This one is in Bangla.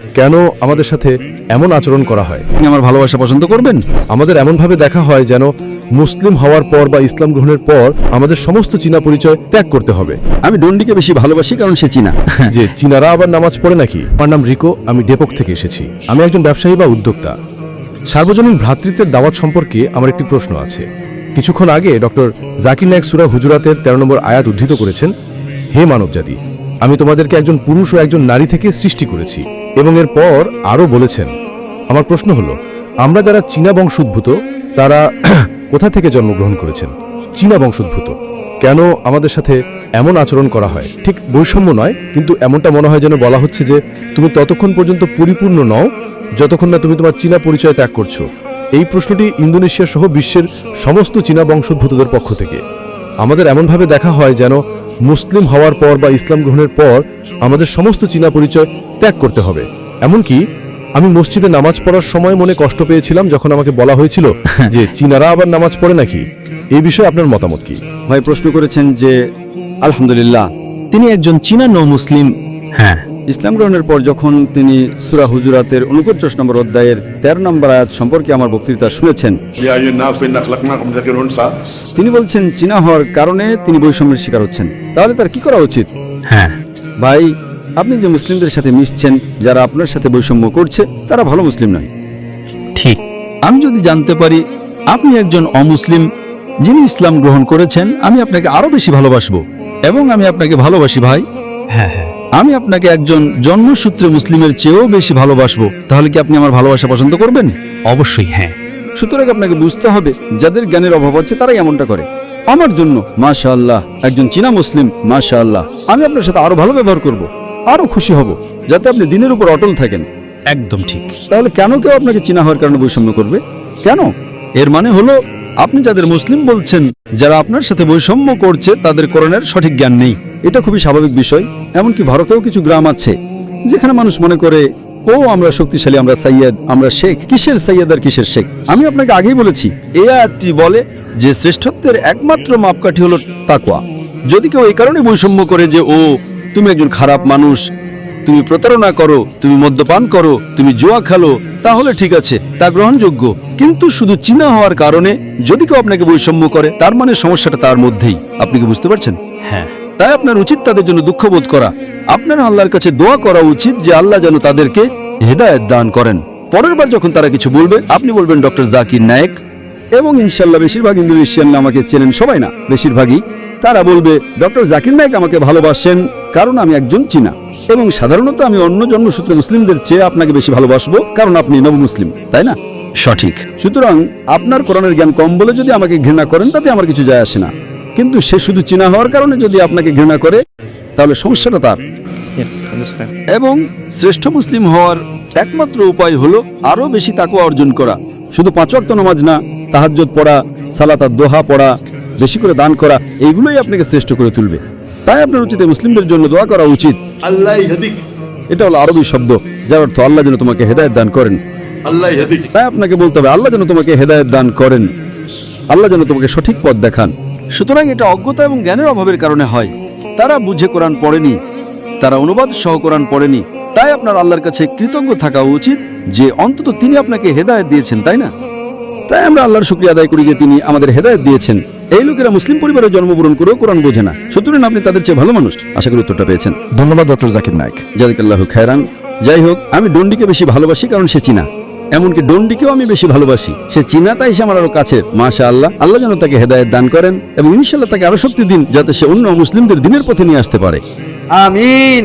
কেন আমাদের সাথে এমন আচরণ করা হয়? আপনি আমার ভালোবাসা পছন্দ করবেন? আমাদের এমনভাবে দেখা হয় যেন মুসলিম হওয়ার পর বা ইসলাম গ্রহণের পর আমাদের সমস্ত চীনা পরিচয় ত্যাগ করতে হবে। আমি ডন্ডিকে বেশি ভালোবাসি কারণ সে চীনা। যে চীনারা আবার নামাজ পড়ে নাকি? আমার নাম রিকো, আমি ডেপক থেকে এসেছি। আমি একজন ব্যবসায়ী বা উদ্যোক্তা। সার্বজনীন ভ্রাতৃত্বের দাওয়াত সম্পর্কে আমার একটি প্রশ্ন আছে। কিছুক্ষণ আগে ডক্টর জাকির নায়েক সূরা হুজুরাতের 13 নম্বর আয়াত উদ্ধৃত করেছেন, হে মানবজাতি, আমি তোমাদেরকে একজন পুরুষ ও একজন নারী থেকে সৃষ্টি করেছি। এবং এরপর আরও বলেছেন, আমার প্রশ্ন হলো, আমরা যারা চীনা বংশোদ্ভূত তারা কোথা থেকে জন্মগ্রহণ করেছেন? চীনা বংশোদ্ভূত। কেন আমাদের সাথে এমন আচরণ করা হয়? ঠিক বৈষম্য নয়, কিন্তু এমনটা মনে হয় যেন বলা হচ্ছে যে তুমি ততক্ষণ পর্যন্ত পরিপূর্ণ নও যতক্ষণ না তুমি তোমার চীনা পরিচয় ত্যাগ করছো। এই প্রশ্নটি ইন্দোনেশিয়া সহ বিশ্বের সমস্ত চীনা বংশোদ্ভূতদের পক্ষ থেকে। আমাদের এমনভাবে দেখা হয় যেন মুসলিম হওয়ার পর বা ইসলাম গ্রহণের পর আমাদের সমস্ত চীনা পরিচয় ত্যাগ করতে হবে। এমনকি আমি মসজিদে নামাজ পড়ার সময় মনে কষ্ট পেয়েছিলাম যখন আমাকে বলা হয়েছিল যে চীনারা আবার নামাজ পড়ে নাকি। এই বিষয়ে আপনার মতামত কি? ভাই প্রশ্ন করেছেন যে আলহামদুলিল্লাহ তিনি একজন চীনা নৌ মুসলিম। হ্যাঁ, ইসলাম গ্রহণের পর যখন তিনি সূরা হুজুরাতের 49 নম্বর অধ্যায়ের 13 নম্বর আয়াত সম্পর্কে আমার বক্তৃতা শুনেছেন, তিনি বলছেন চীনা হওয়ার কারণে তিনি বৈষম্যের শিকার হচ্ছেন। তাহলে তার কি করা উচিত? হ্যাঁ ভাই, আপনি যে মুসলিমদের সাথে মিশছেন, যারা আপনার সাথে বৈষম্য করছে, তারা ভালো মুসলিম নয়। ঠিক, আমি যদি জানতে পারি আপনি একজন অমুসলিম যিনি ইসলাম গ্রহণ করেছেন, আমি আপনাকে আরো বেশি ভালোবাসবো এবং আমি আপনাকে ভালোবাসি ভাই। হ্যাঁ হ্যাঁ, আমি আপনাকে একজন জন্মসূত্রে মুসলিমের চেয়েও বেশি ভালোবাসবো। তাহলে কি আপনি আমার ভালোবাসা পছন্দ করবেন? অবশ্যই হ্যাঁ। সুতরাং আপনাকে বুঝতে হবে যাদের জ্ঞানের অভাব আছে তারাই এমনটা করে। আমার জন্য মাশাআল্লাহ একজন চীনা মুসলিম, মাশাআল্লাহ, আমি আপনার সাথে আরো ভালো ব্যবহার করব, আরো খুশি হব, যাতে আপনি দিনের উপর অটল থাকেন। একদম ঠিক। তাহলে কেন কেউ আপনাকে চীনা হওয়ার কারণে বৈষম্য করবে? কেন? এর মানে হলো আপনি যাদের মুসলিম বলছেন, যারা আপনার সাথে বৈষম্য করছে, তাদের কোরআনের সঠিক জ্ঞান নেই। এটা খুবই স্বাভাবিক বিষয়। এমনকি ভারতেও কিছু গ্রাম আছে যেখানে মানুষ মনে করে, ও আমরা শক্তিশালী, আমরা সাইয়্যেদ, আমরা শেখ। কিসের সাইয়্যেদ আর কিসের শেখ? আমি আপনাকে আগেই বলেছি, এই আয়াতটি বলে যে শ্রেষ্ঠত্বের একমাত্র মাপকাঠি হলো তাকওয়া। যদি কেউ এই কারণে বৈষম্য করে যে ও তুমি একজন খারাপ মানুষ, তুমি প্রতারণা করো, তুমি মদ্যপান করো, তুমি জুয়া খেলো, তাহলে ঠিক আছে, তা গ্রহণযোগ্য। কিন্তু শুধু চীনা হওয়ার কারণে যদি কেউ আপনাকে বৈষম্য করে, তার মানে সমস্যাটা তার মধ্যেই। আপনি কি বুঝতে পারছেন? হ্যাঁ। তাই আপনার উচিত তাদের জন্য দুঃখবোধ করা। আপনার আল্লাহর কাছে দোয়া করা উচিত যে আল্লাহ যেন তাদেরকে হেদায়েত দান করেন। পরের বার যখন তারা কিছু বলবে, আপনি বলবেন ডক্টর জাকির নায়েক, এবং ইনশাল্লাহ বেশিরভাগ ইন্দোনেশিয়ান আমাকে চেনেন, সবাই না, বেশিরভাগই, তারা বলবে ডক্টর জাকির নায়েক আমাকে ভালোবাসেন কারণ আমি একজন চীনা, এবং সাধারণত আমি অন্য জন্মসূত্রে মুসলিমদের চেয়ে আপনাকে বেশি ভালোবাসবো কারণ আপনি নব মুসলিম, তাই না? সঠিক। সুতরাং আপনার কোরআনের জ্ঞান কম বলে যদি আমাকে ঘৃণা করেন, তাতে আমার কিছু যায় আসে না। কিন্তু সে শুধু চীনা হওয়ার কারণে যদি আপনাকে ঘৃণা করে, তাহলে সমস্যাটা তার। এবং শ্রেষ্ঠ মুসলিম হওয়ার একমাত্র উপায় হলো আরো বেশি তাকওয়া অর্জন করা। শুধু 5 ওয়াক্ত নামাজ না, তাহাজ্জুদ পড়া, সালাত দোহা পড়া, বেশি করে দান করা, এইগুলোই আপনাকে শ্রেষ্ঠ করে তুলবে। তাই আপনার উচিত মুসলিমদের জন্য দোয়া করা উচিত। আল্লাহ ইহদিক, এটা হলো আরবি শব্দ যার অর্থ আল্লাহ যেন তোমাকে হেদায়েত দান করেন। আল্লাহ ইহদিক, তাই আপনাকে বলতে হবে আল্লাহ যেন তোমাকে হেদায়েত দান করেন, আল্লাহ যেন তোমাকে সঠিক পথ দেখান। সুতরাং এটা অজ্ঞতা এবং জ্ঞানের অভাবের কারণে হয়। তারা বুঝে কোরআন পড়েনি, তারা অনুবাদ সহ কোরআন পড়েনি। তাই আপনার আল্লাহর কাছে কৃতজ্ঞ থাকা উচিত যে অন্তত তিনি আপনাকে হেদায়েত দিয়েছেন, তাই না? তাই আমরা আল্লাহর শুকরিয়া আদায় করি যে তিনি আমাদের হেদায়েত দিয়েছেন। এই লোকেরা মুসলিম পরিবারে জন্মগ্রহণ করেও কোরআন বোঝে না, সুতরাং আপনি তাদের চেয়ে ভালো মানুষ। আশা করি উত্তরটা পেয়েছেন। ধন্যবাদ ডক্টর জাকির নায়েক। জাযাকাল্লাহু খায়রান। যাই হোক, আমি ডন্ডিকে বেশি ভালোবাসি কারণ সে চীনা। এমনকি ডন্ডিকেও আমি বেশি ভালোবাসি, সে চীনা, তাই সে আমার আরো কাছের। মাশাআল্লাহ, আল্লাহ যেন তাকে হেদায়েত দান করেন এবং ইনশাআল্লাহ তাকে আরো শক্তি দিন যাতে সে অন্য মুসলিমদের দিনের পথে নিয়ে আসতে পারে। আমিন।